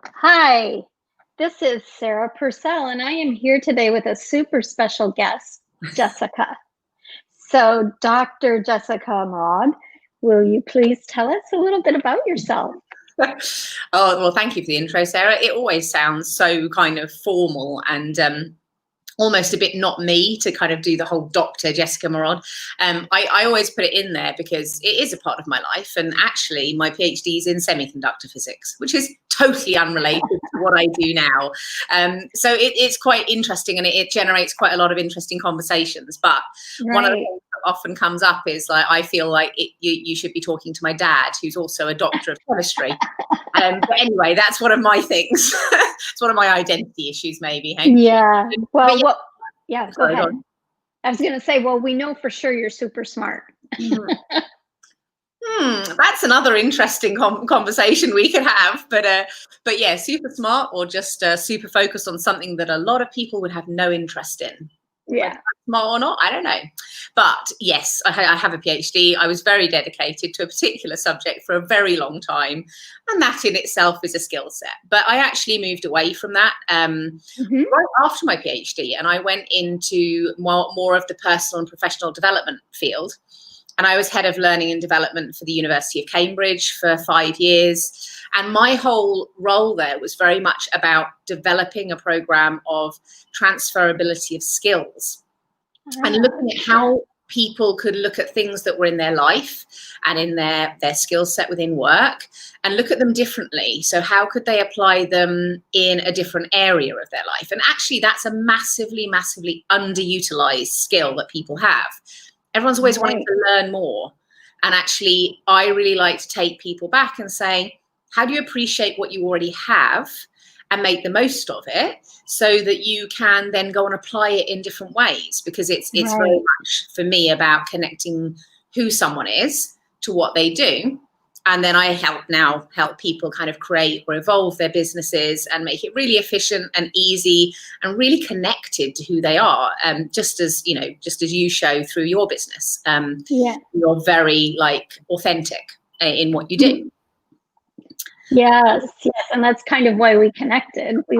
Hi, this is Sarah Purcell, and I am here today with a super special guest, Jessica. So, Dr. Jessica Morrod, will you please tell us a little bit about yourself? Oh, well, thank you for the intro, Sarah. It always sounds so kind of formal and almost a bit not me to kind of do the whole Dr. Jessica Morrod. I always put it in there because it is a part of my life. And actually, my PhD is in semiconductor physics, which is totally unrelated to what I do now. So it's quite interesting, and it generates quite a lot of interesting conversations. But one of the things that often comes up is like, I feel like you should be talking to my dad, who's also a doctor of chemistry. But anyway, that's one of my things. It's one of my identity issues, maybe. Hey? Yeah. Well, yeah, go ahead. I was going to say, well, we know for sure you're super smart. That's another interesting conversation we could have. But yeah, super smart, or just super focused on something that a lot of people would have no interest in. Yeah. Smart or not, I don't know. But yes, I have a PhD. I was very dedicated to a particular subject for a very long time, and that in itself is a skill set. But I actually moved away from that right after my PhD, and I went into more of the personal and professional development field. And I was head of learning and development for the University of Cambridge for 5 years. And my whole role there was very much about developing a program of transferability of skills and looking at how people could look at things that were in their life and in their skill set within work and look at them differently. So how could they apply them in a different area of their life? And actually, that's a massively, massively underutilized skill that people have. Everyone's always wanting to learn more. And actually, I really like to take people back and say, how do you appreciate what you already have and make the most of it so that you can then go and apply it in different ways? Because it's very much, for me, about connecting who someone is to what they do. And then I help people kind of create or evolve their businesses and make it really efficient and easy and really connected to who they are. Just as you show through your business, you're very authentic in what you do. Yes, and that's kind of why we connected. We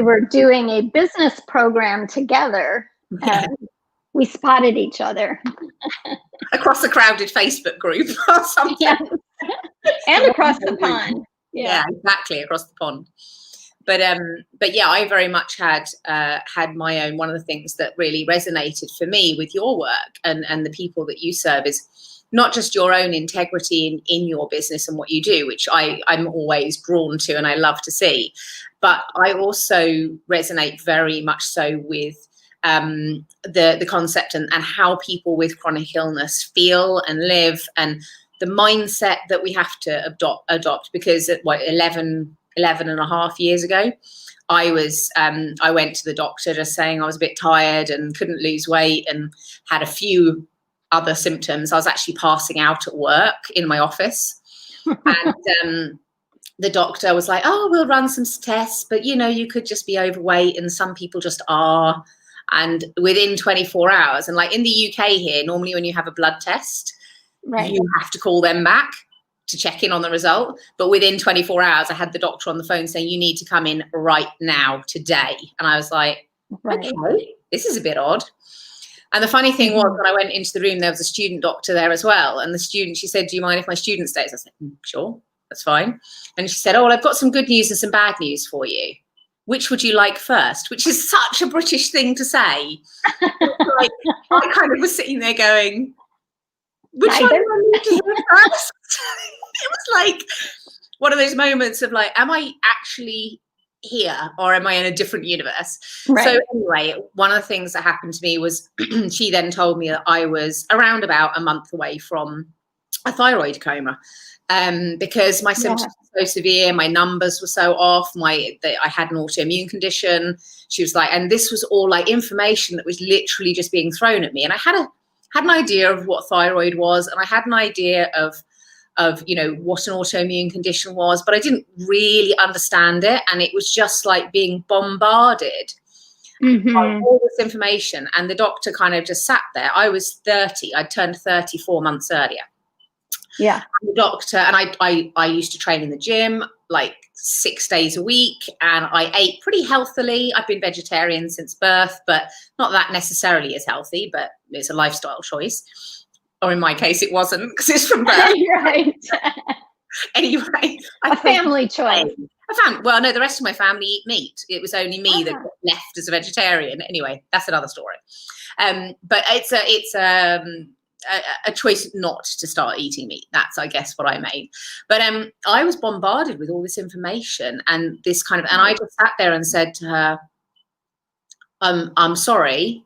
were doing a business program together. We spotted each other across a crowded Facebook group or something. Yes. And across the pond. Yeah, exactly, across the pond. But yeah, I very much had my own. One of the things that really resonated for me with your work and the people that you serve is not just your own integrity in your business and what you do, which I'm always drawn to and I love to see. But I also resonate very much so with the concept and how people with chronic illness feel and live, and the mindset that we have to adopt. Because 11 and a half years ago, I went to the doctor just saying I was a bit tired and couldn't lose weight and had a few other symptoms. I was actually passing out at work in my office. And the doctor was like, oh, we'll run some tests, but you could just be overweight, and some people just are. And within 24 hours, and in the UK here, normally when you have a blood test, you have to call them back to check in on the result. But within 24 hours, I had the doctor on the phone saying, you need to come in right now, today. And I was like, okay, this is a bit odd. And the funny thing was, when I went into the room, there was a student doctor there as well. And the student, she said, do you mind if my student stays? I said, sure, that's fine. And she said, oh, well, I've got some good news and some bad news for you. Which would you like first? Which is such a British thing to say. I kind of was sitting there going, which one do I need to hear first? It was one of those moments of am I actually here or am I in a different universe? So anyway, one of the things that happened to me was she then told me that I was around about a month away from a thyroid coma. Because my symptoms were so severe, my numbers were so off, I had an autoimmune condition. She was like, and this was all information that was literally just being thrown at me. And I had an idea of what thyroid was, and I had an idea of what an autoimmune condition was, but I didn't really understand it. And it was just being bombarded by all this information. And the doctor kind of just sat there. I was 30. I'd turned 30 4 months earlier. Yeah. And the doctor, and I used to train in the gym like 6 days a week, and I ate pretty healthily. I've been vegetarian since birth, but not that necessarily as healthy, but it's a lifestyle choice. Or in my case, it wasn't, because it's from birth. Right. Anyway, A family choice. Well, no, the rest of my family eat meat. It was only me that got left as a vegetarian. Anyway, that's another story. But it's a choice not to start eating meat. That's, I guess, what I made. But I was bombarded with all this information and this kind of, and I just sat there and said to her, I'm sorry,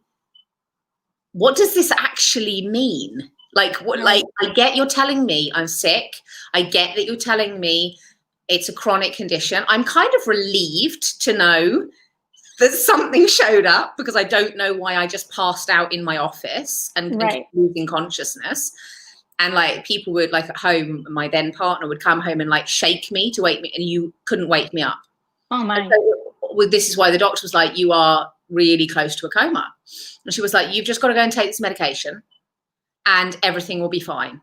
what does this actually mean? Like, what, like, I get you're telling me I'm sick. I get that you're telling me it's a chronic condition. I'm kind of relieved to know that something showed up, because I don't know why I just passed out in my office and losing consciousness. And like, people would, like, at home, my then partner would come home and like shake me to wake me, and you couldn't wake me up. Oh my. So, this is why the doctor was like, you are really close to a coma. And she was like, you've just got to go and take this medication and everything will be fine.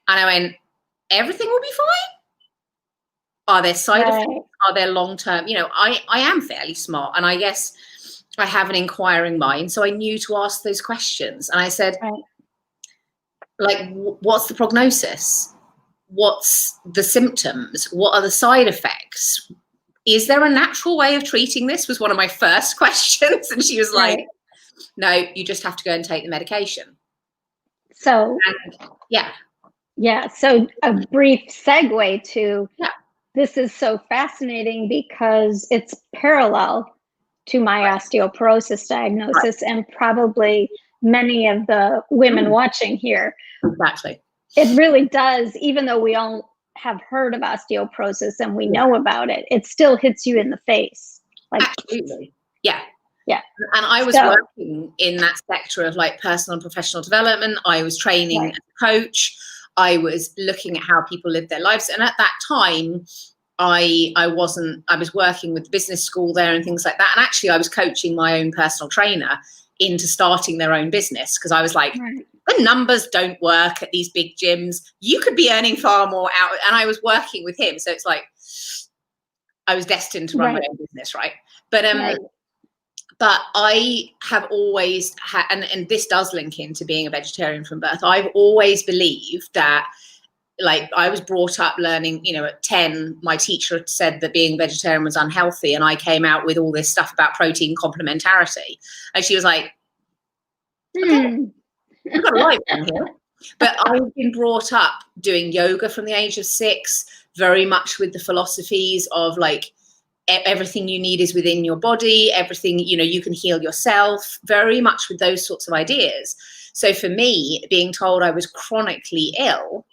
And I went, everything will be fine? Are there side effects? Are there long-term? You know, I am fairly smart, and I guess I have an inquiring mind. So I knew to ask those questions. And I said, like, what's the prognosis? What's the symptoms? What are the side effects? Is there a natural way of treating this? Was one of my first questions. And she was like, no, you just have to go and take the medication. So, yeah. So a brief segue to, this is so fascinating because it's parallel to my osteoporosis diagnosis, and probably many of the women watching here. Exactly. It really does, even though we all have heard of osteoporosis and we know about it, it still hits you in the face. Like, absolutely. Yeah. Yeah. And I was working in that sector of like personal and professional development. I was training as a coach. I was looking at how people live their lives. And at that time, I was working with the business school there and things like that. And actually I was coaching my own personal trainer into starting their own business, because I was like, the numbers don't work at these big gyms. You could be earning far more out. And I was working with him. So it's like, I was destined to run my own business. Right. But I have always had, and this does link into being a vegetarian from birth. I've always believed that, like, I was brought up learning, you know, at 10, my teacher said that being vegetarian was unhealthy. And I came out with all this stuff about protein complementarity. And she was like, okay, you've got a life down here. But I've been brought up doing yoga from the age of 6, very much with the philosophies of like, everything you need is within your body, everything, you know, you can heal yourself, very much with those sorts of ideas. So for me, being told I was chronically ill,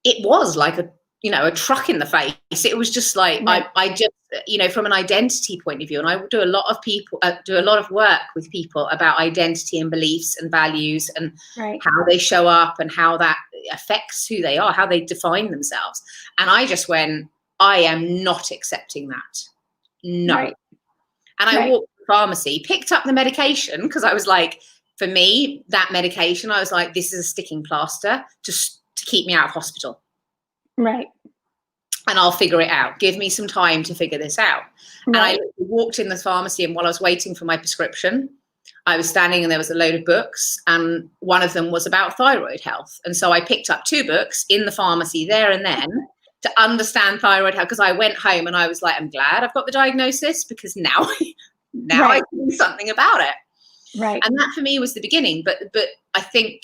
it was like a, you know, a truck in the face. It was just like, I just, you know, from an identity point of view, and I do a lot of work with people about identity and beliefs and values and how they show up and how that affects who they are, how they define themselves. And I just went, I am not accepting that. No. And I walked to the pharmacy, picked up the medication, because I was like, for me, that medication, I was like, this is a sticking plaster to keep me out of hospital. Right. And I'll figure it out. Give me some time to figure this out. And I walked in the pharmacy, and while I was waiting for my prescription, I was standing and there was a load of books, and one of them was about thyroid health. And so I picked up 2 books in the pharmacy there and then to understand thyroid health, because I went home and I was like, I'm glad I've got the diagnosis, because now I can do something about it. Right. And that for me was the beginning. But I think,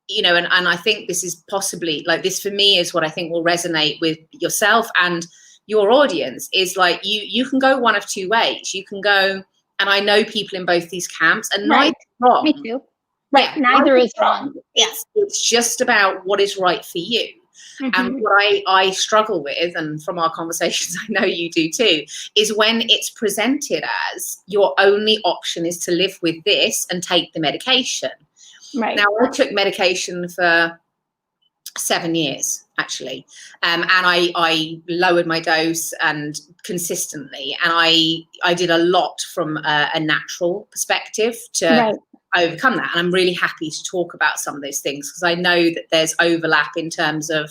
you know, and I think this is possibly, like, this for me is what I think will resonate with yourself and your audience, is like, you can go one of 2 ways. You can go, and I know people in both these camps, and neither is wrong. Me too. Right. Yeah, neither is wrong. It's just about what is right for you. And what I struggle with, and from our conversations, I know you do too, is when it's presented as your only option is to live with this and take the medication. Right. Now, I took medication for 7 years, actually. And I lowered my dose and consistently. And I did a lot from a natural perspective to overcome that. And I'm really happy to talk about some of those things, because I know that there's overlap in terms of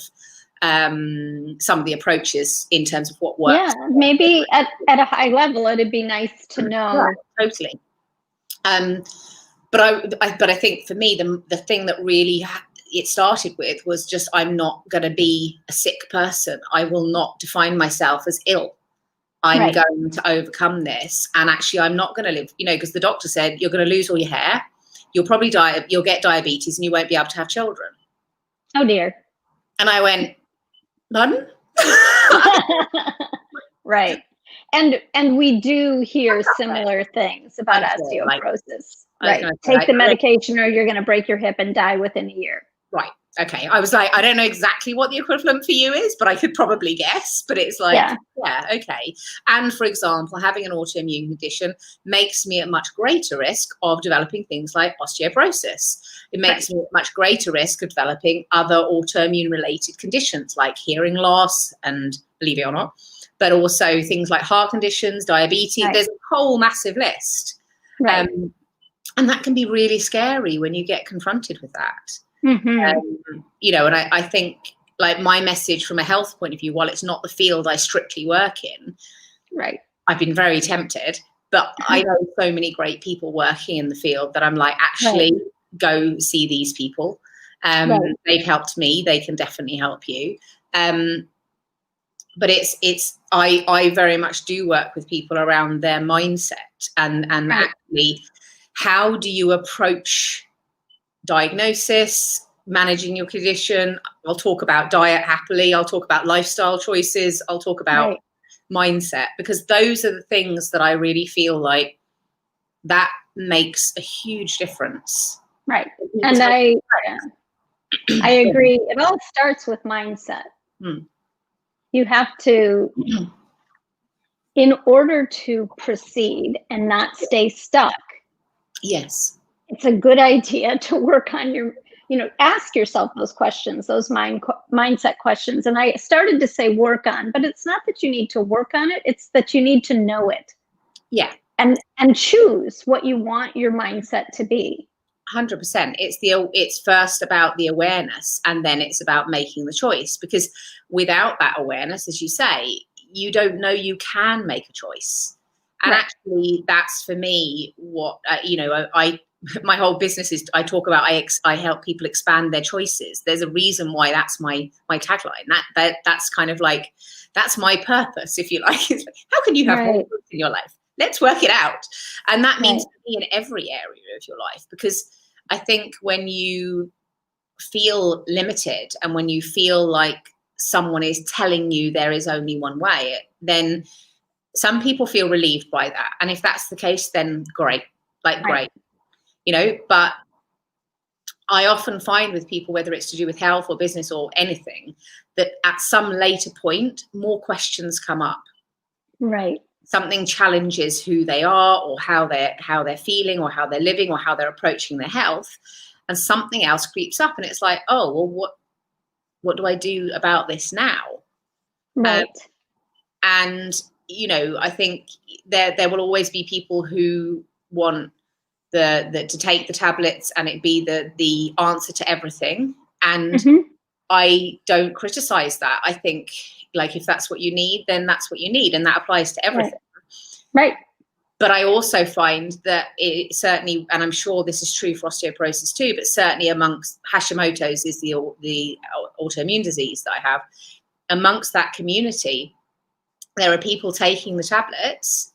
some of the approaches in terms of what works. Yeah, maybe at a high level, it'd be nice to know. Yeah, totally. But I think for me, the thing that really it started with was just, I'm not going to be a sick person. I will not define myself as ill. I'm going to overcome this. And actually, I'm not going to live, because the doctor said, you're going to lose all your hair. You'll probably die. You'll get diabetes and you won't be able to have children. Oh, dear. And I went, pardon? Right. And we do hear similar things about osteoporosis. Right. Take the medication or you're going to break your hip and die within a year. Right. Okay. I was like, I don't know exactly what the equivalent for you is, but I could probably guess. But it's like, yeah, okay. And for example, having an autoimmune condition makes me at much greater risk of developing things like osteoporosis. It makes me at much greater risk of developing other autoimmune related conditions like hearing loss and, believe it or not, but also things like heart conditions, diabetes. There's a whole massive list. And that can be really scary when you get confronted with that. And I think, like, my message from a health point of view, while it's not the field I strictly work in, I've been very tempted, but I know so many great people working in the field that I'm like, actually go see these people. They've helped me. They can definitely help you. But I very much do work with people around their mindset and actually, how do you approach diagnosis, managing your condition? I'll talk about diet happily. I'll talk about lifestyle choices. I'll talk about mindset, because those are the things that I really feel like that makes a huge difference. Right. And I agree. It all starts with mindset. You have to, in order to proceed and not stay stuck. Yes. It's a good idea to work on your, ask yourself those questions, those mindset questions. And I started to say work on, but it's not that you need to work on it. It's that you need to know it. Yeah. And choose what you want your mindset to be. 100%. It's first about the awareness, and then it's about making the choice, because without that awareness, as you say, you don't know you can make a choice. And actually, that's for me what, my whole business is, I talk about, I help people expand their choices. There's a reason why that's my tagline. That's kind of like, that's my purpose, if you like. It's like, how can you have more choice in your life? Let's work it out. And that means to be in every area of your life, because I think when you feel limited and when you feel like someone is telling you there is only one way, then some people feel relieved by that. And if that's the case, then great, great, but I often find with people, whether it's to do with health or business or anything, that at some later point, more questions come up. Right. Something challenges who they are, or how they're feeling, or how they're living, or how they're approaching their health, and something else creeps up, and it's like, oh, well, what do I do about this now? Right. And I think there will always be people who want to take the tablets and it be the answer to everything, and I don't criticize that. I think, like, if that's what you need, then that's what you need, and that applies to everything. Right. But I also find that it certainly, and I'm sure this is true for osteoporosis too, but certainly amongst Hashimoto's is the autoimmune disease that I have. Amongst that community, there are people taking the tablets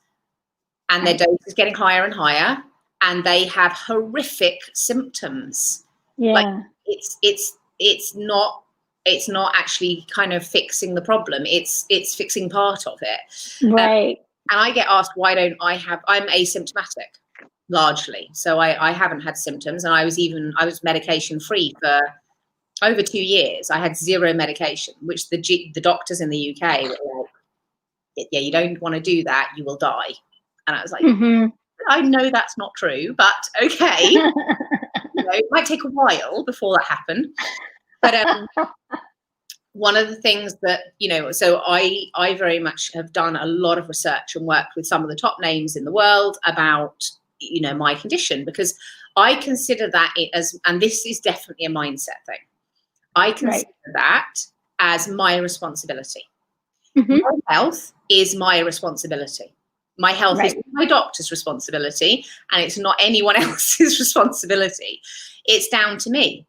and their dose is getting higher and higher, and they have horrific symptoms. Yeah. Like it's not actually kind of fixing the problem. It's fixing part of it. Right. And I get asked, why don't I'm asymptomatic largely. So I haven't had symptoms, and I was medication free for over 2 years. I had zero medication, which the doctors in the UK were like, yeah, you don't want to do that, you will die. And I was like, I know that's not true, but okay. It might take a while before that happened. But one of the things that, so I very much have done a lot of research and worked with some of the top names in the world about, my condition, because I consider that and this is definitely a mindset thing. I consider that as my responsibility. Mm-hmm. My health is my responsibility. My health is my doctor's responsibility, and it's not anyone else's responsibility. It's down to me.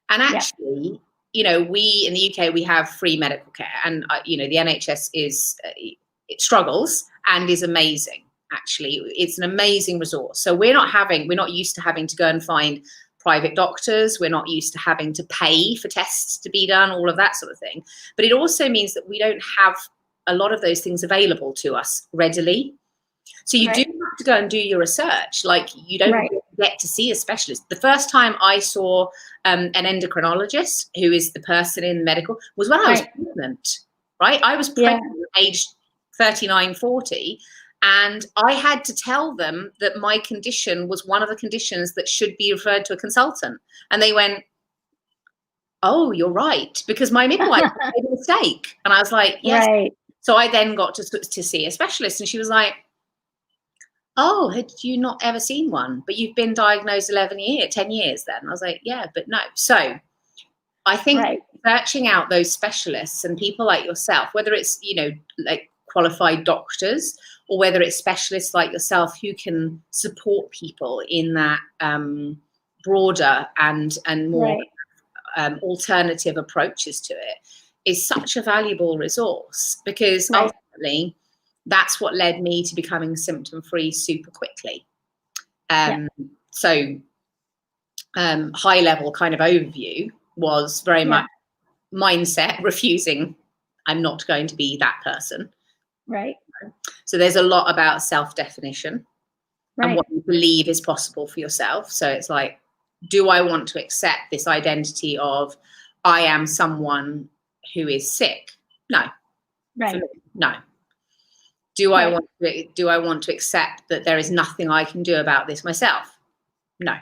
And actually, you know, we in the UK, we have free medical care, and you know, the NHS it struggles and is amazing. Actually, it's an amazing resource. So we're not used to having to go and find private doctors. We're not used to having to pay for tests to be done, all of that sort of thing. But it also means that we don't have a lot of those things available to us readily. So you do have to go and do your research. Like, you don't get to see a specialist. The first time I saw an endocrinologist, who is the person in medical, was when I was pregnant, right? I was pregnant aged 39, 40. And I had to tell them that my condition was one of the conditions that should be referred to a consultant. And they went, "Oh, you're right," because my midwife made a mistake. And I was like, "Yes." So I then got to see a specialist, and she was like, "Oh, had you not ever seen one? But you've been diagnosed 10 years then?" I was like, "Yeah, but no." So I think searching out those specialists and people like yourself, whether it's, you know, like qualified doctors, or whether it's specialists like yourself who can support people in that broader and more alternative approaches to it, is such a valuable resource, because ultimately that's what led me to becoming symptom-free super quickly. So high level kind of overview was very much mindset, refusing, I'm not going to be that person. So there's a lot about self-definition and what you believe is possible for yourself. So it's like, do I want to accept this identity of I am someone who is sick? No. No. Do I want to accept that there is nothing I can do about this myself? No.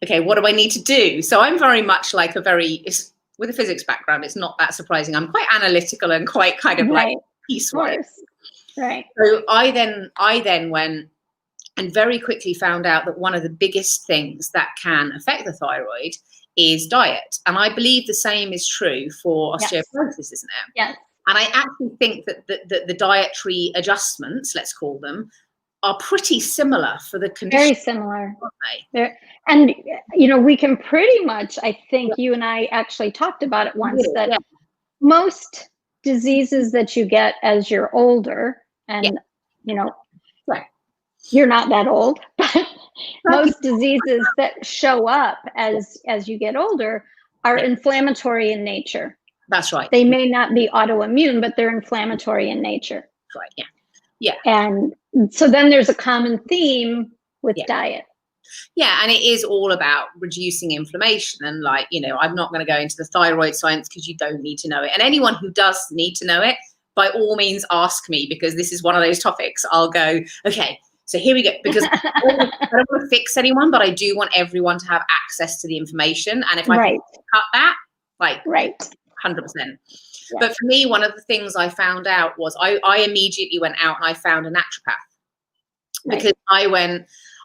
Okay, what do I need to do? So I'm very much like with a physics background, it's not that surprising. I'm quite analytical and quite kind of like piecewise. So I then went and very quickly found out that one of the biggest things that can affect the thyroid is diet. And I believe the same is true for osteoporosis, isn't it? Yes. And I actually think that the dietary adjustments, let's call them, are pretty similar for the condition. Very similar. And, you know, we can pretty much, I think you and I actually talked about it once, that most diseases that you get as you're older, and, you know, you're not that old, but most diseases that show up as you get older are inflammatory in nature. That's right. They may not be autoimmune, but they're inflammatory in nature. Right. Yeah. And so then there's a common theme with diet. Yeah, and it is all about reducing inflammation. And like, you know, I'm not going to go into the thyroid science because you don't need to know it. And anyone who does need to know it, by all means, ask me, because this is one of those topics I'll go, okay, so here we go. Because I don't want to fix anyone, but I do want everyone to have access to the information. And if I can cut that, like 100%. But for me, one of the things I found out was I immediately went out and I found a naturopath, because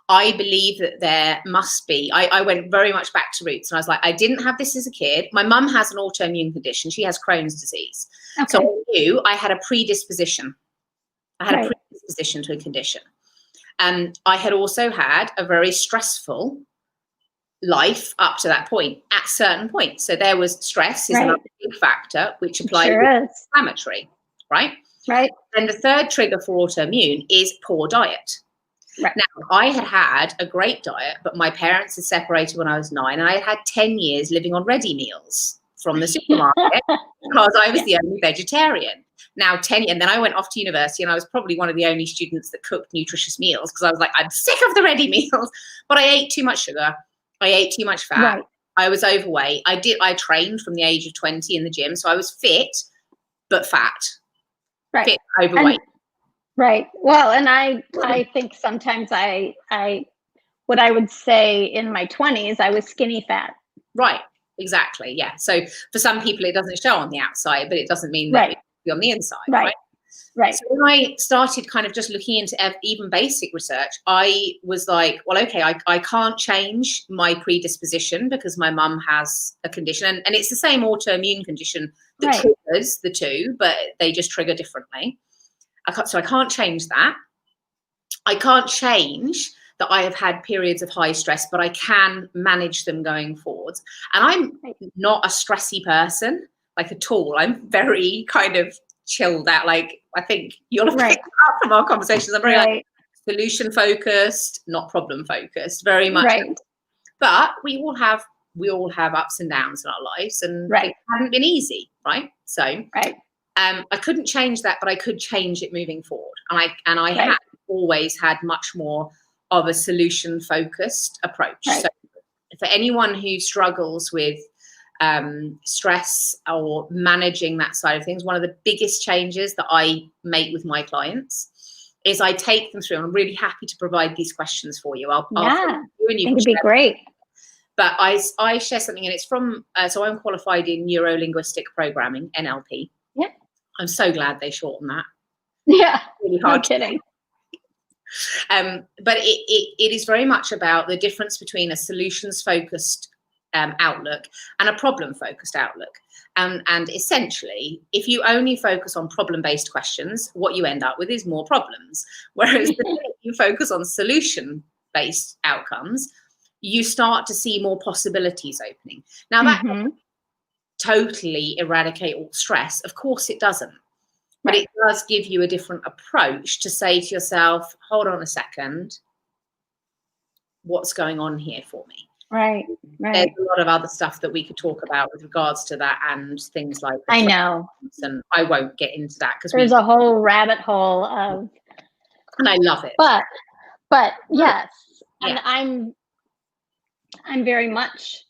I believe that there must be, I went very much back to roots, and I was like, I didn't have this as a kid. My mum has an autoimmune condition. She has Crohn's disease. So I knew I had a predisposition. I had a predisposition to a condition. And I had also had a very stressful life up to that point, at certain points. So there was stress is another big factor, which applies to inflammatory, right? And the third trigger for autoimmune is poor diet. Now, I had a great diet, but my parents had separated when I was 9, and I had 10 years living on ready meals from the supermarket because I was the only vegetarian. Now, and then I went off to university, and I was probably one of the only students that cooked nutritious meals, because I was like, I'm sick of the ready meals. But I ate too much sugar. I ate too much fat. I was overweight. I trained from the age of 20 in the gym. So I was fit, but fat. Fit, overweight. Well, and I think sometimes what I would say in my 20s, I was skinny fat. Right. Exactly. Yeah. So for some people, it doesn't show on the outside, but it doesn't mean that it's on the inside. Right. Right. So when I started kind of just looking into even basic research, I was like, well, okay, I can't change my predisposition because my mum has a condition, and it's the same autoimmune condition that Right. triggers the two, but they just trigger differently. So I can't change that. I can't change that I have had periods of high stress, but I can manage them going forwards. And I'm not a stressy person, like at all. I'm very kind of chilled out. Like, I think you'll have picked up from our conversations. I'm very like solution focused, not problem focused, very much. Right. But we all have ups and downs in our lives, and it hasn't been easy, right? So I couldn't change that, but I could change it moving forward. And I have always had much more of a solution focused approach. So for anyone who struggles with stress or managing that side of things, one of the biggest changes that I make with my clients is I take them through. I'm really happy to provide these questions for you. I'll I think it'd be great. But I share something, and it's from, so I'm qualified in neuro-linguistic programming, NLP. Yep. I'm so glad they shorten that. Yeah, really hard. No kidding. But it is very much about the difference between a solutions-focused outlook and a problem-focused outlook. And essentially, if you only focus on problem-based questions, what you end up with is more problems. Whereas if you focus on solution-based outcomes, you start to see more possibilities opening. Now, that doesn't totally eradicate all stress. Of course it doesn't. But it does give you a different approach to say to yourself, hold on a second, what's going on here for me? Right. There's a lot of other stuff that we could talk about with regards to that, and things like I know. And I won't get into that because there's a whole rabbit hole of, and I love it. But yes, and I'm very much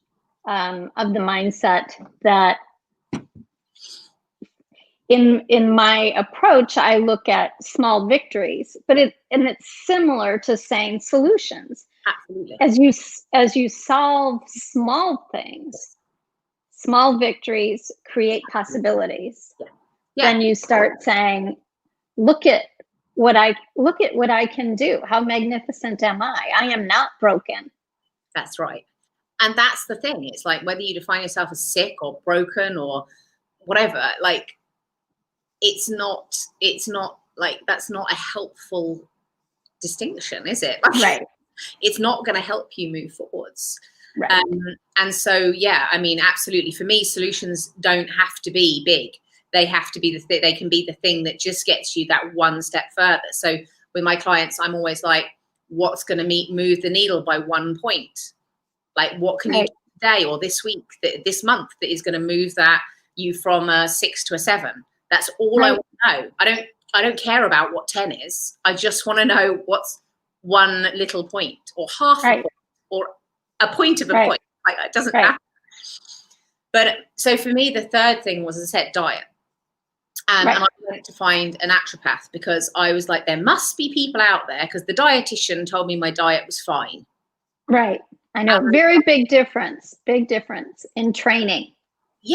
of the mindset that in my approach, I look at small victories, but it's similar to saying solutions. Absolutely. As you solve small things, small victories create possibilities. Then you start saying, look at what I can do. How magnificent am I? I am not broken. That's right. And that's the thing. It's like, whether you define yourself as sick or broken or whatever, like, it's not like, that's not a helpful distinction, is it? Right. It's not going to help you move forwards. Right. And so, yeah, I mean, absolutely. For me, solutions don't have to be big. They have to be they can be the thing that just gets you that one step further. So with my clients, I'm always like, what's going to move the needle by 1 point? Like, what can you do today or this week, this month, that is going to move you from a 6 to a 7? That's all I want to know. I don't care about what 10 is. I just want to know what's one little point or half a point or a point of a point. Like, it doesn't matter. But so for me, the third thing was, as I said, diet. And I went to find a naturopath because I was like, there must be people out there, because the dietitian told me my diet was fine. Right. I know. Very big difference in training.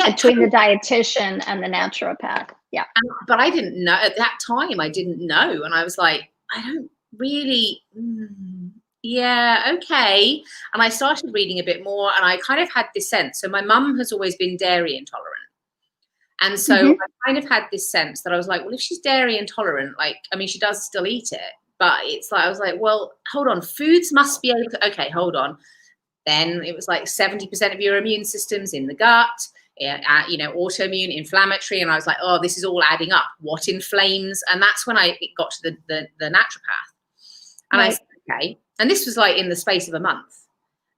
Between the dietitian and the naturopath. Yeah. But I didn't know at that time. I didn't know. And I was like, I don't really, okay. And I started reading a bit more, and I kind of had this sense. So my mum has always been dairy intolerant. And so I kind of had this sense that I was like, well, if she's dairy intolerant, like, I mean, she does still eat it, but it's like, I was like, well, hold on, foods must be able to, okay, hold on. Then it was like 70% of your immune system's in the gut, autoimmune, inflammatory. And I was like, oh, this is all adding up. What inflames? And that's when I got to the naturopath. And I said, okay. And this was like in the space of a month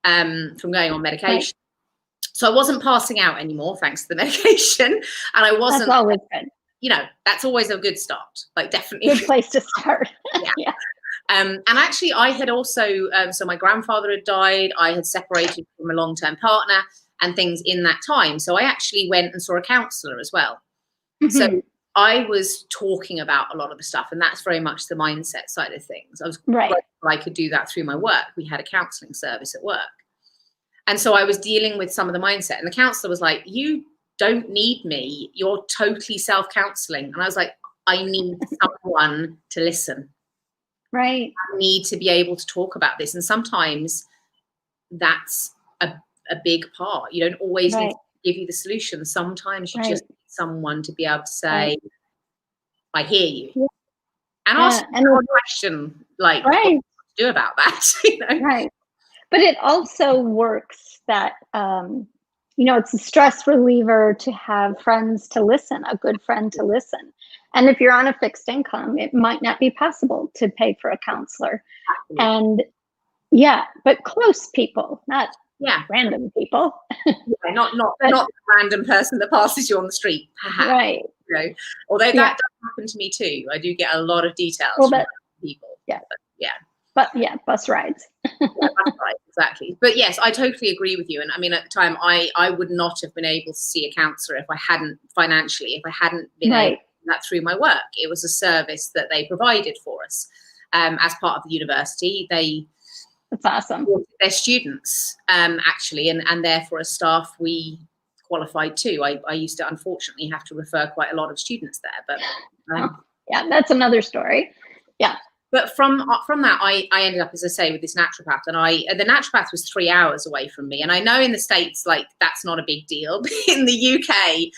from going on medication. So I wasn't passing out anymore, thanks to the medication. And I wasn't. That's always good. That's always a good start. Like, definitely. Good place to start. Yeah. And actually, I had also, so my grandfather had died. I had separated from a long-term partner and things in that time. So I actually went and saw a counsellor as well. So I was talking about a lot of the stuff, and that's very much the mindset side of things. I was grateful I could do that through my work. We had a counselling service at work. And so I was dealing with some of the mindset, and the counsellor was like, you don't need me. You're totally self-counselling. And I was like, I need someone to listen. Right. I need to be able to talk about this. And sometimes that's a big part. You don't always need to give you the solution. Sometimes you just need someone to be able to say, I hear you. Yeah. And ask a question like, what to do about that? You know? Right. But it also works that, you know, it's a stress reliever to have friends to listen, a good friend to listen. And if you're on a fixed income, it might not be possible to pay for a counselor. And but close people, not random people. Not the random person that passes you on the street, perhaps. Right. You know, although that does happen to me too. I do get a lot of details from people. Yeah. But bus rides. That's right, exactly. But yes, I totally agree with you. And I mean, at the time, I would not have been able to see a counsellor if I hadn't been able to do that through my work. It was a service that they provided for us as part of the university. That's awesome. Their students, actually, and therefore as staff, we qualified too. I used to unfortunately have to refer quite a lot of students there, but that's another story. Yeah. But from that, I ended up, as I say, with this naturopath, and the naturopath was 3 hours away from me. And I know in the States, like, that's not a big deal. But in the UK,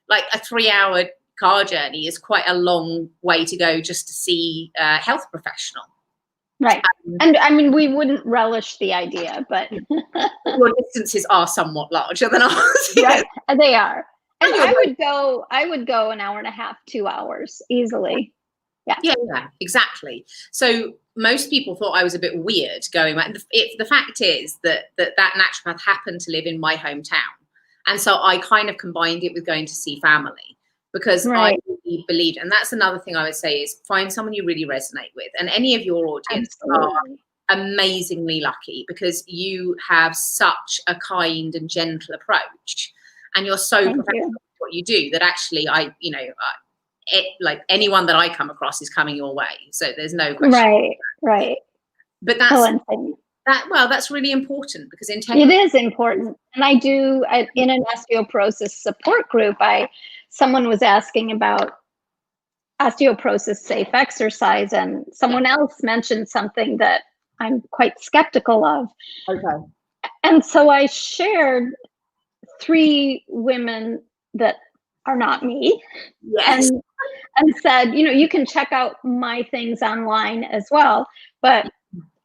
like, a 3-hour car journey is quite a long way to go just to see a health professional. Right. And I mean, we wouldn't relish the idea, but your distances are somewhat larger than ours. Right. They are. And I would go an hour and a half, 2 hours easily. Yeah, exactly. So most people thought I was a bit weird going back. The fact is that naturopath happened to live in my hometown. And so I kind of combined it with going to see family, because I really believed, and that's another thing I would say, is find someone you really resonate with. And any of your audience are amazingly lucky, because you have such a kind and gentle approach, and you're so professional at what you do, that actually like anyone that I come across is coming your way. So there's no question. Right. But that's really important, because it is important. And I do, in an osteoporosis support group, someone was asking about osteoporosis safe exercise, and someone else mentioned something that I'm quite skeptical of. Okay. And so I shared 3 women that are not me. Yes. And said, you can check out my things online as well. But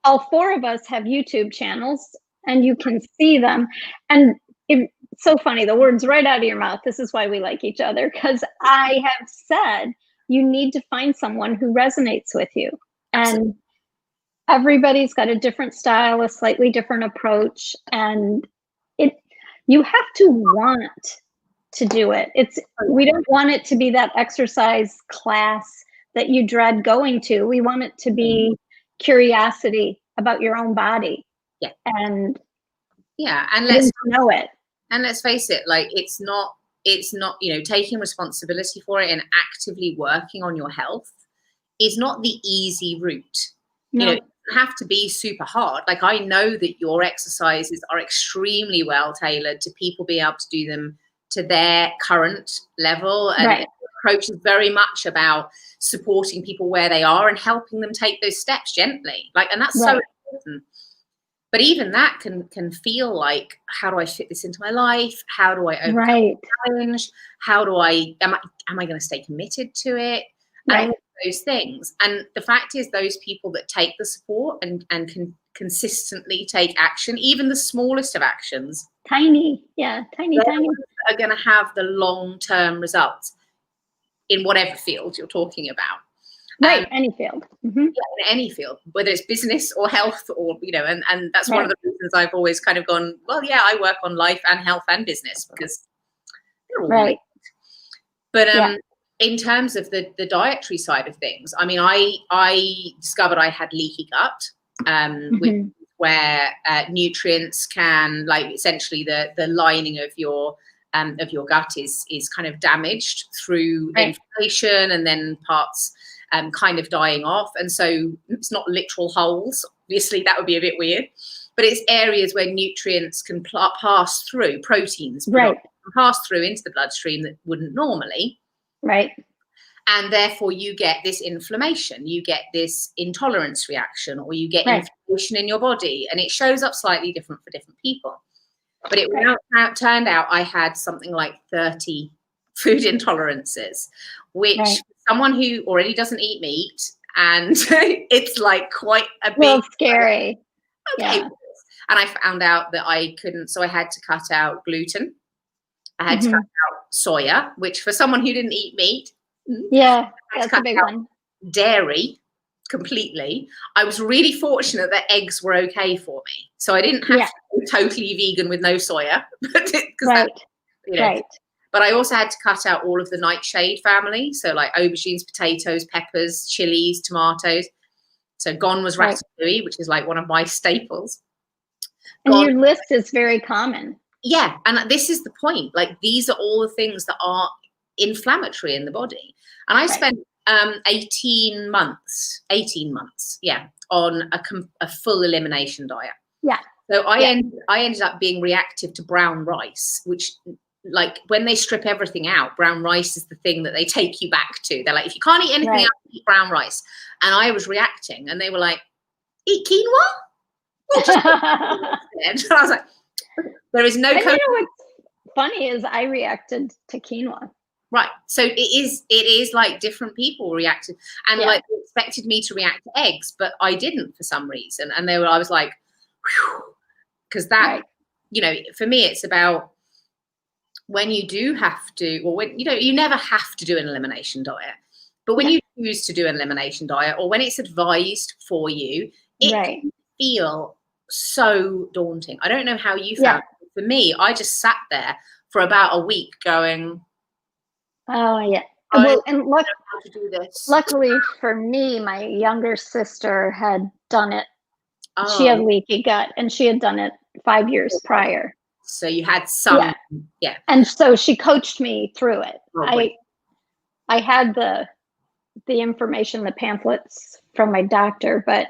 all 4 of us have YouTube channels, and you can see them. And it's so funny, the words right out of your mouth. This is why we like each other, because I have said you need to find someone who resonates with you. And everybody's got a different style, a slightly different approach. And you have to want to do it. We don't want it to be that exercise class that you dread going to. We want it to be curiosity about your own body. Yeah. And let's know it. And let's face it, like, it's not, taking responsibility for it and actively working on your health is not the easy route. No. It doesn't have to be super hard. Like, I know that your exercises are extremely well tailored to people being able to do them to their current level, and the approach is very much about supporting people where they are and helping them take those steps gently. And that's so important. But even that can feel like, how do I fit this into my life? How do I overcome the challenge? How do am I going to stay committed to it? And all those things. And the fact is, those people that take the support and can consistently take action, even the smallest of actions, tiny, are going to have the long-term results in whatever field you're talking about. Any field. Mm-hmm. Yeah, in any field, whether it's business or health, or and that's one of the reasons I've always kind of gone, well, yeah, I work on life and health and business, because they're all linked. But in terms of the dietary side of things, I mean, I discovered I had leaky gut, where nutrients can, like, essentially the lining of your gut is kind of damaged through inflammation, and then parts kind of dying off. And so it's not literal holes. Obviously, that would be a bit weird. But it's areas where nutrients can pass through, proteins pass through into the bloodstream that wouldn't normally. Right. And therefore you get this inflammation, you get this intolerance reaction, or you get Right. inflammation in your body, and it shows up slightly different for different people. But it Right. turned out I had something like 30 food intolerances, which Right. someone who already doesn't eat meat, and it's like quite a Well, big, scary. okay. Yeah. And I found out that I couldn't, so I had to cut out gluten. I had to cut out soya, which for someone who didn't eat meat, Yeah, I had to that's a cut big out one. dairy completely. I was really fortunate that eggs were okay for me, so I didn't have to go totally vegan with no soya, because Right. you know. Right. But I also had to cut out all of the nightshade family, so like aubergines, potatoes, peppers, chilies, tomatoes. So gone was Right. ratatouille, which is like one of my staples. And Gone, your list is very common. yeah, and this is the point. Like, these are all the things that are inflammatory in the body. And I spent 18 months, yeah, on a full elimination diet. Yeah. So I ended up being reactive to brown rice, which, like, when they strip everything out, brown rice is the thing that they take you back to. They're like, if you can't eat anything else, eat brown rice. And I was reacting, and they were like, eat quinoa? Well, just and I was like, there is no. And you know what's funny is I reacted to quinoa. Right. So it is like different people reacted, and like they expected me to react to eggs, but I didn't for some reason. And I was like, because that, you know, for me, it's about when you do have to, or when, you never have to do an elimination diet, but when you choose to do an elimination diet, or when it's advised for you, it can feel so daunting. I don't know how you found it. For me, I just sat there for about a week going, oh yeah. Well, and luckily for me, my younger sister had done it. She had leaky gut, and she had done it 5 years prior. So you had some, yeah. And so she coached me through it. I had the information, the pamphlets from my doctor, but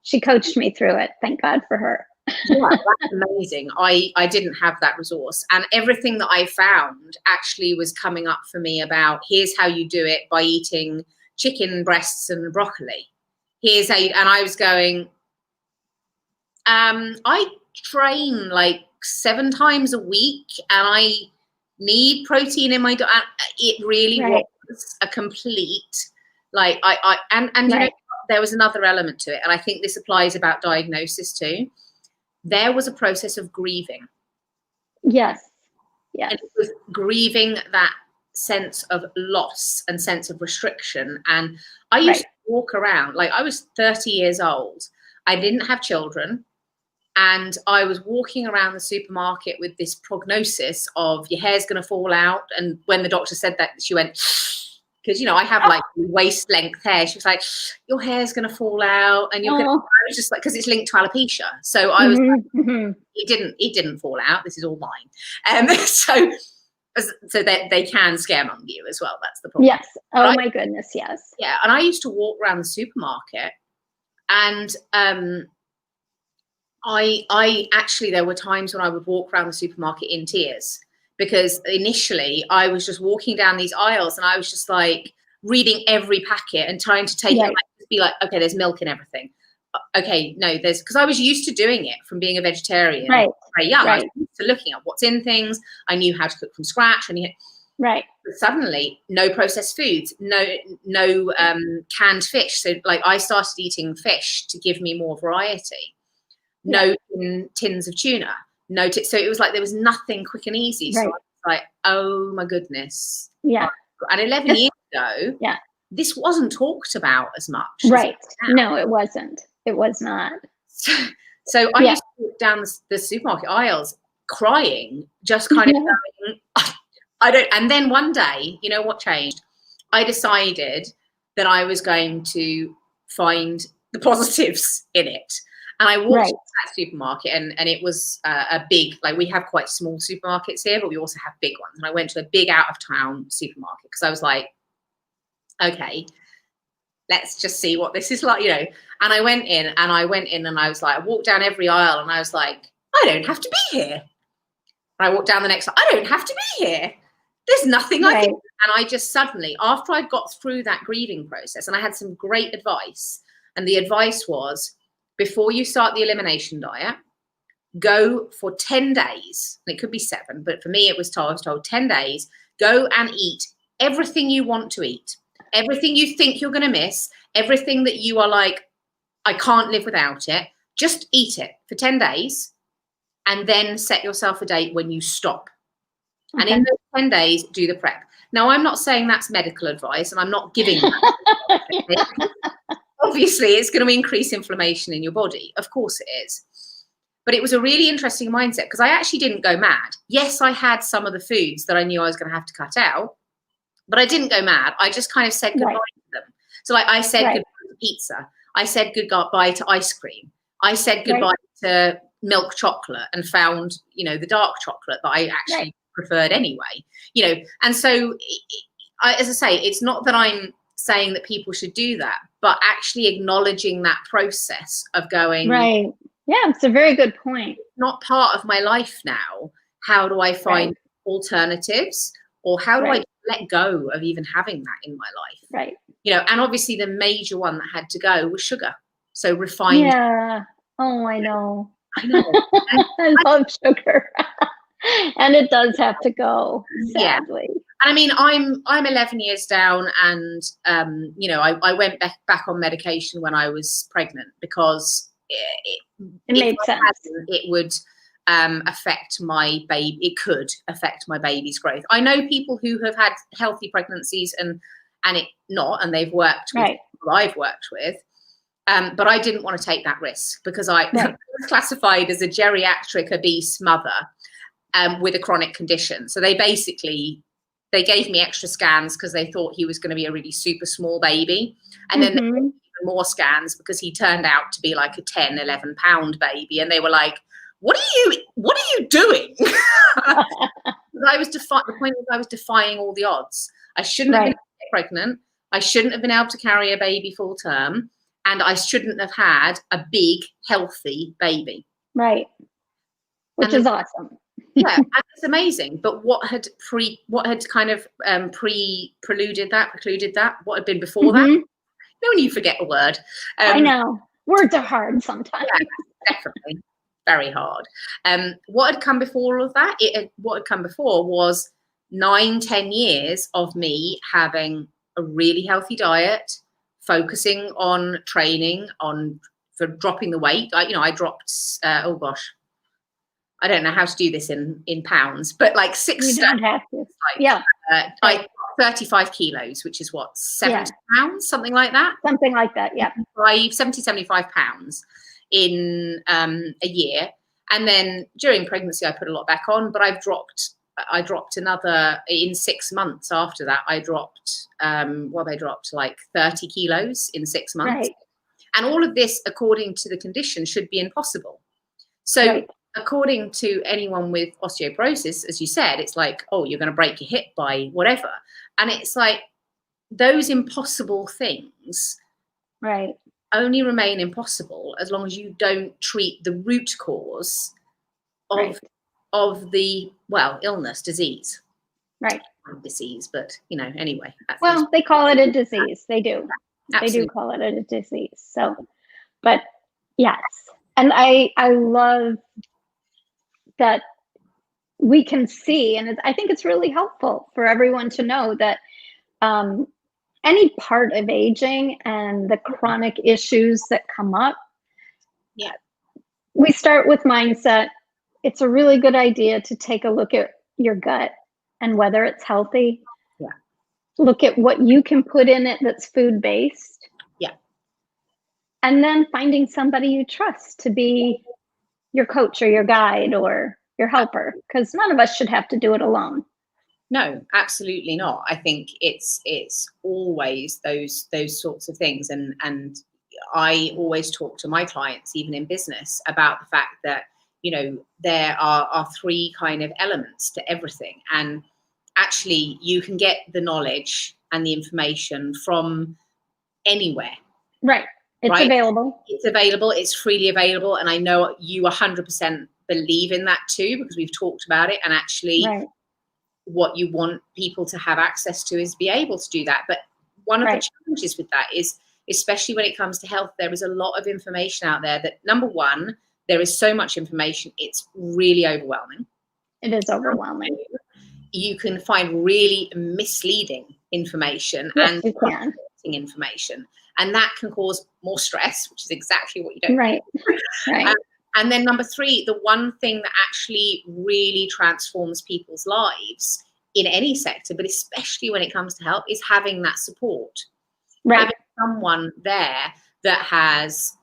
she coached me through it. Thank God for her. Yeah, that's amazing. I didn't have that resource, and everything that I found actually was coming up for me about, here's how you do it by eating chicken breasts and broccoli. Here's how you, and I was going, I train like 7 times a week, and I need protein in my diet. It really was a complete, like, and you know, there was another element to it, and I think this applies about diagnosis too. There was a process of grieving. Yes. And it was grieving that sense of loss and sense of restriction. And I used to walk around, like, I was 30 years old. I didn't have children. And I was walking around the supermarket with this prognosis of your hair's going to fall out. And when the doctor said that, she went, because, you know, I have like waist length hair. She was like, your hair's going to fall out. And you're going to, I was just like, because it's linked to alopecia. So I was like, it didn't fall out. This is all mine. So that they can scaremonger you as well. That's the problem. Yes. Oh my goodness. Yes. Yeah. And I used to walk around the supermarket, and I actually, there were times when I would walk around the supermarket in tears, because initially I was just walking down these aisles, and I was just like reading every packet and trying to take it, and just be like, okay, there's milk in everything. Okay, no, because I was used to doing it from being a vegetarian very young. I was used to looking at what's in things. I knew how to cook from scratch. But suddenly, no processed foods, no canned fish. So like, I started eating fish to give me more variety. No tins of tuna. So it was like there was nothing quick and easy. So I was like, oh my goodness. Yeah. And 11 years ago, this wasn't talked about as much. No, it wasn't. It was not. So I used to walk down the supermarket aisles crying, just kind of going, I don't. And then one day, you know what changed? I decided that I was going to find the positives in it. And I walked to that supermarket, and it was a big, like, we have quite small supermarkets here, but we also have big ones. And I went to a big out of town supermarket, because I was like, okay, let's just see what this is like, you know. And I went in, and I was like, I walked down every aisle, and I was like, I don't have to be here. And I walked down the next, I don't have to be here. There's nothing I Right. can. And I just suddenly, after I'd got through that grieving process, and I had some great advice, and the advice was, before you start the elimination diet, go for 10 days, and it could be 7, but for me I was told 10 days, go and eat everything you want to eat, everything you think you're going to miss, everything that you are like, I can't live without it, just eat it for 10 days, and then set yourself a date when you stop. And in those 10 days, do the prep. Now, I'm not saying that's medical advice, and I'm not giving that. Obviously, it's going to increase inflammation in your body. Of course it is. But it was a really interesting mindset, because I actually didn't go mad. Yes, I had some of the foods that I knew I was going to have to cut out, but I didn't go mad. I just kind of said goodbye to them. So like I said goodbye to pizza. I said goodbye to ice cream. I said goodbye to milk chocolate, and found, the dark chocolate that I actually preferred anyway, and so as I say, it's not that I'm saying that people should do that, but actually acknowledging that process of going, it's a very good point. Not part of my life now. How do I find alternatives, or how do I let go of even having that in my life? And obviously the major one that had to go was sugar. So refined. Oh, I know. I love sugar. And it does have to go, sadly. I mean, I'm 11 years down, and I went back on medication when I was pregnant, because it made sense. It would affect my baby. It could affect my baby's growth. I know people who have had healthy pregnancies and it not, and they've worked with people I've worked with. But I didn't want to take that risk, because I was classified as a geriatric obese mother with a chronic condition. So they gave me extra scans because they thought he was going to be a really super small baby. And then they gave me even more scans because he turned out to be like a 10, 11 pound baby. And they were like, what are you doing? The point was, I was defying all the odds. I shouldn't have been pregnant. I shouldn't have been able to carry a baby full term. And I shouldn't have had a big, healthy baby. Which is awesome. And it's amazing. But what had kind of precluded that? What had been before that? When you forget a word. I know. Words are hard sometimes. Definitely. Very hard. What had come before all of that? What had come before was 9-10 years of me having a really healthy diet, focusing on training, for dropping the weight. I dropped, oh gosh, I don't know how to do this in pounds, but like 6 You don't have to. I 35 kilos, which is what, 70 pounds, something like that? Something like that, 75 pounds in a year. And then during pregnancy, I put a lot back on, but I dropped another, in 6 months after that, I dropped, they dropped like 30 kilos in 6 months. And all of this, according to the condition, should be impossible. So according to anyone with osteoporosis, as you said, it's like, oh, you're going to break your hip by whatever. And it's like, those impossible things only remain impossible as long as you don't treat the root cause of the, illness, disease. Disease, but, anyway. Well, they call it a disease. They do. Absolutely. They do call it a disease. So, but yes. And I love that we can see, and I think it's really helpful for everyone to know that any part of aging and the chronic issues that come up, we start with mindset. It's a really good idea to take a look at your gut and whether it's healthy. Look at what you can put in it that's food-based. And then finding somebody you trust to be your coach or your guide or your helper, because none of us should have to do it alone. No, absolutely not. I think it's always those sorts of things. And I always talk to my clients, even in business, about the fact that, there are 3 kind of elements to everything. And actually you can get the knowledge and the information from anywhere. It's available. It's available. It's freely available. And I know you 100% believe in that too, because we've talked about it. And actually what you want people to have access to is be able to do that. But one of the challenges with that is, especially when it comes to health, there is a lot of information out there that, number one, there is so much information, it's really overwhelming. It is overwhelming. You can find really misleading information and information, and that can cause more stress, which is exactly what you don't right. And then number three, the one thing that actually really transforms people's lives in any sector, but especially when it comes to health, is having that support. Having someone there that has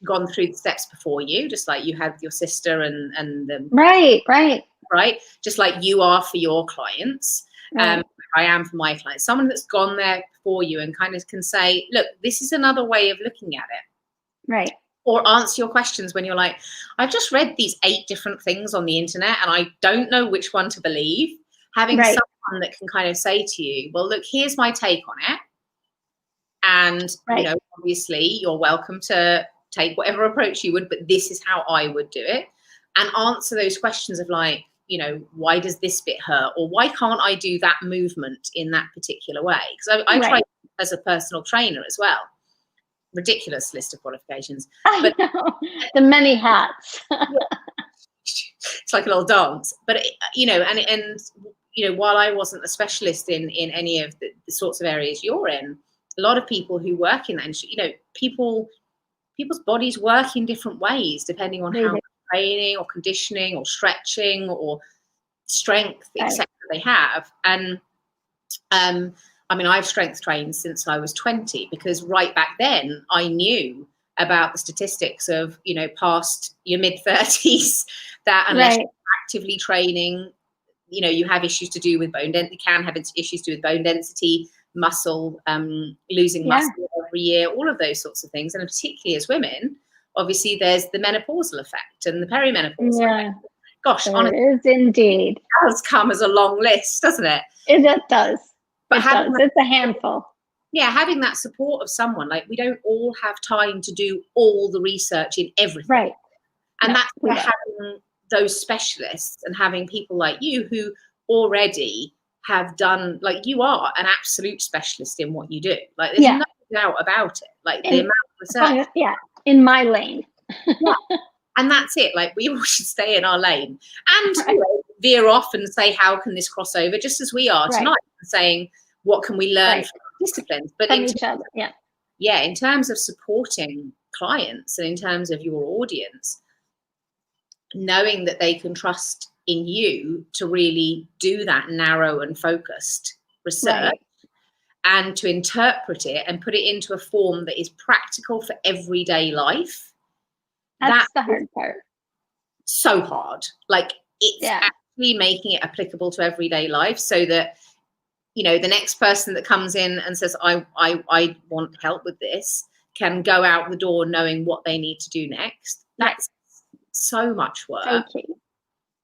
gone through the steps before you, just like you had with your sister and right, just like you are for your clients. I am for my clients. Someone that's gone there before you and kind of can say, look, this is another way of looking at it. Or answer your questions when you're like, I've just read these 8 different things on the internet and I don't know which one to believe. Having someone that can kind of say to you, well, look, here's my take on it. And, you know, obviously you're welcome to take whatever approach you would, but this is how I would do it. And answer those questions of like, you know, why does this bit hurt? Or why can't I do that movement in that particular way? Because I tried as a personal trainer as well. Ridiculous list of qualifications. But the many hats. It's like an old dance. But, you know, and you know, while I wasn't a specialist in any of the sorts of areas you're in, a lot of people who work in that industry, you know, people's bodies work in different ways depending on how much training or conditioning or stretching or strength, etc. they have. And I mean, I've strength trained since I was 20 because right back then I knew about the statistics of, you know, past your mid-30s that unless you're actively training, you know, you have issues to do with bone density, can have issues to do with bone density, muscle, losing muscle every year, all of those sorts of things. And particularly as women, obviously there's the menopausal effect and the perimenopausal effect. Gosh, honestly, it is indeed. It does come as a long list, doesn't it? It does. But it's a handful. Yeah, having that support of someone, like we don't all have time to do all the research in everything. And that's where having those specialists and having people like you who already have done, like you are an absolute specialist in what you do. Like there's no doubt about it. Like the amount of research. In my lane. And that's it. Like we all should stay in our lane and you know, veer off and say, how can this cross over? Just as we are tonight, saying, what can we learn from disciplines? But from each other, in terms of supporting clients and in terms of your audience, knowing that they can trust in you to really do that narrow and focused research and to interpret it and put it into a form that is practical for everyday life. That's the hard part. So hard. Like it's actually making it applicable to everyday life so that, you know, the next person that comes in and says, I want help with this, can go out the door knowing what they need to do next. That's so much work. Okay.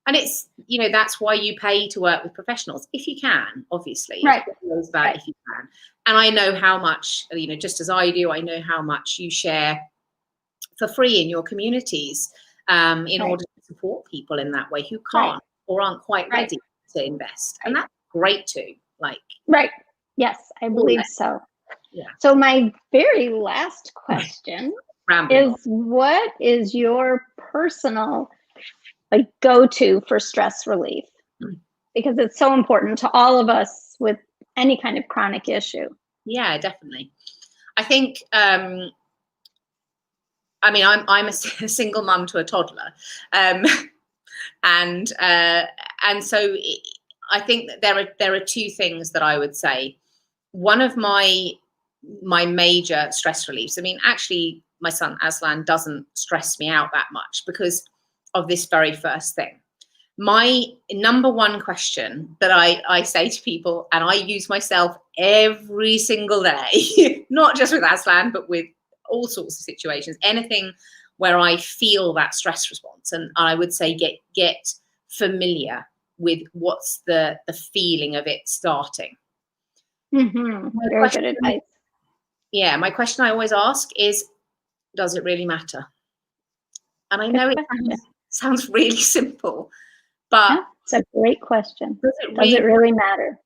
And it's, you know, that's why you pay to work with professionals, if you can, obviously. If you can. And I know how much, you know, just as I do, I know how much you share for free in your communities in order to support people in that way who can't or aren't quite ready to invest. And that's great too. Yes, I believe so. So my very last question is, what is your personal go-to for stress relief? Because it's so important to all of us with any kind of chronic issue. Yeah, definitely. I think I mean, I'm a single mum to a toddler, and so I think that there are 2 things that I would say. One of my major stress reliefs. I mean, actually, my son Aslan doesn't stress me out that much because of this very first thing. My number 1 question that I say to people, and I use myself every single day, not just with Aslan, but with all sorts of situations, anything where I feel that stress response. And I would say get familiar with what's the feeling of it starting. Very good advice. Yeah, my question I always ask is, does it really matter? And I know it sounds really simple, but It's a great question. Does it really matter?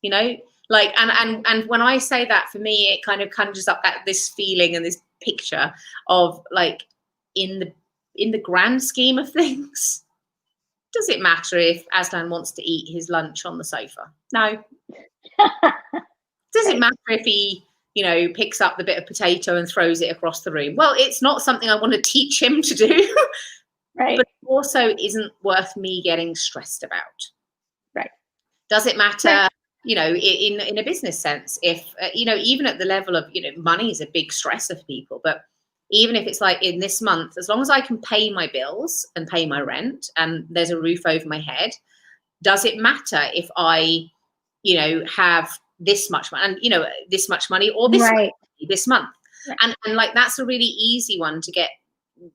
You know, like, and when I say that, for me, it kind of conjures up this feeling and this picture of like, in the grand scheme of things, does it matter if Aslan wants to eat his lunch on the sofa? No. Does it matter if he, picks up the bit of potato and throws it across the room? Well, it's not something I want to teach him to do. Right. But it also isn't worth me getting stressed about. Right. Does it matter, in a business sense, if, even at the level of, money is a big stressor for people, but even if it's like, in this month, as long as I can pay my bills and pay my rent and there's a roof over my head, does it matter if I, have this much money and, this much money or this money this month? Right. And like, that's a really easy one to get,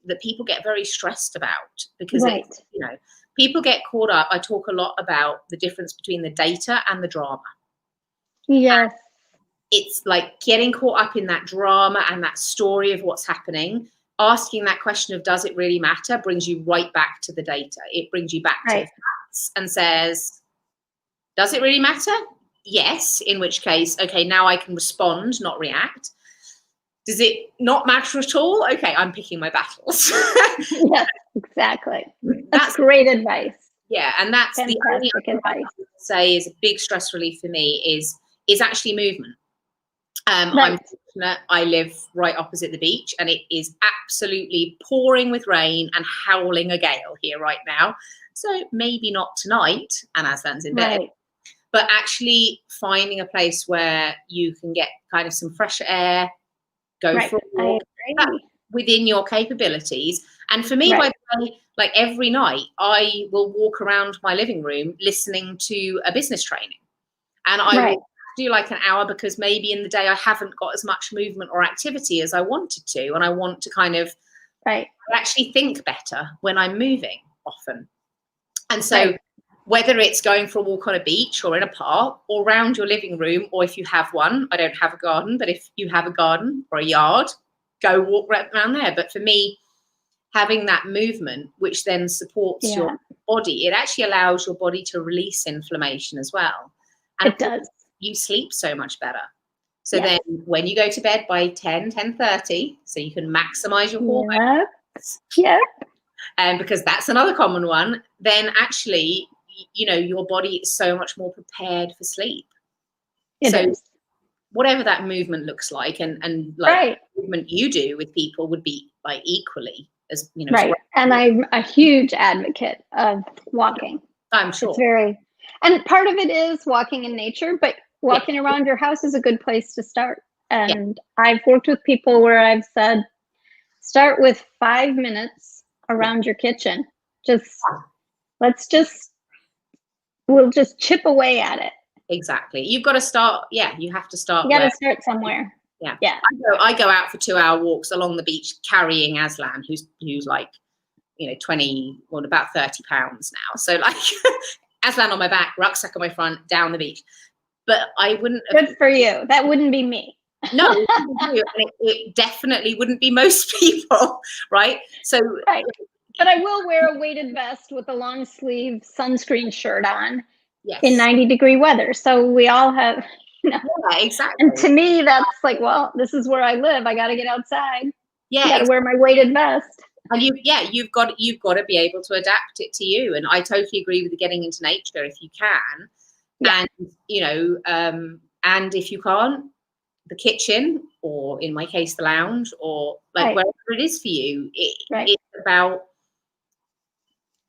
that people get very stressed about, because it's, people get caught up. I talk a lot about the difference between the data and the drama. Yes. And it's like getting caught up in that drama and that story of what's happening. Asking that question of, does it really matter, brings you right back to the data. It brings you back to the facts and says, does it really matter? Yes. In which case, okay, now I can respond, not react. Does it not matter at all? Okay, I'm picking my battles. Yes, exactly. That's great advice. Yeah, and that's fantastic the only advice I would say is a big stress relief for me is actually movement. I'm fortunate. I live right opposite the beach, and it is absolutely pouring with rain and howling a gale here right now. So maybe not tonight, and Aslan's in bed, but actually finding a place where you can get kind of some fresh air, go for a walk within your capabilities. And for me, by the way, like every night, I will walk around my living room listening to a business training, and I will do like an hour, because maybe in the day I haven't got as much movement or activity as I wanted to, and I want to kind of actually think better when I'm moving often. And so whether it's going for a walk on a beach or in a park or around your living room, or if you have one, I don't have a garden, but if you have a garden or a yard, go walk right around there. But for me, having that movement, which then supports your body, it actually allows your body to release inflammation as well. And it does. You sleep so much better. So then when you go to bed by 10:30, so you can maximize your hormones. And because that's another common one, then actually, your body is so much more prepared for sleep. So whatever that movement looks like, and like movement you do with people would be like equally as, And I'm a huge advocate of walking. I'm sure. It's and part of it is walking in nature, but walking around your house is a good place to start. And I've worked with people where I've said, start with 5 minutes around your kitchen. We'll just chip away at it. Exactly. You've got to start. You have to start. You got to start somewhere. Yeah. I go out for 2-hour walks along the beach carrying Aslan, who's like, 20, well, about 30 pounds now. So like Aslan on my back, rucksack on my front, down the beach. But I wouldn't. Good for you. That wouldn't be me. No, it definitely wouldn't be most people, right? So, but I will wear a weighted vest with a long sleeve sunscreen shirt on in 90-degree weather. So we all have, exactly. And to me, that's like, well, this is where I live. I got to get outside. Yeah, I got to wear my weighted vest. And you've got to be able to adapt it to you. And I totally agree with the getting into nature if you can. And and if you can't, the kitchen, or in my case the lounge, or like wherever it is for you, it's about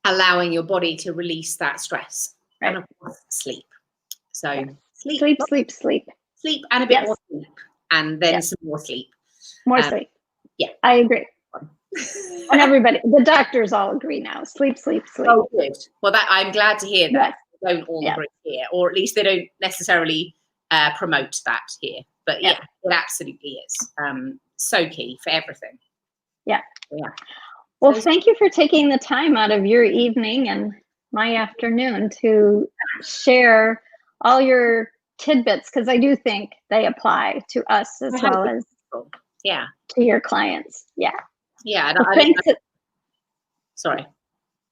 allowing your body to release that stress. And of course, sleep. So sleep and a bit more sleep, and then some more sleep. Sleep. I agree. And everybody, the doctors all agree now. Sleep. Oh, good. Well, I'm glad to hear that. They don't all agree here, or at least they don't necessarily promote that here. But it absolutely is so key for everything. Yeah. Well, thank you for taking the time out of your evening and my afternoon to share all your tidbits, because I do think they apply to us as well as to your clients. And well, sorry.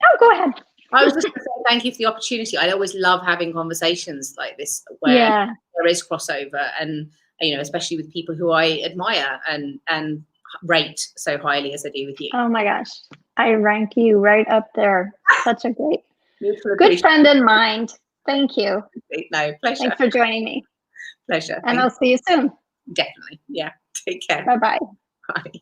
Oh, go ahead. I was just going to say thank you for the opportunity. I always love having conversations like this where there is crossover, and especially with people who I admire and rate so highly as I do with you. Oh my gosh, I rank you right up there. Such a great, good friend in mind. Thank you. No, pleasure. Thanks for joining me. Pleasure. And I'll see you soon. Definitely. Yeah. Take care. Bye-bye. Bye.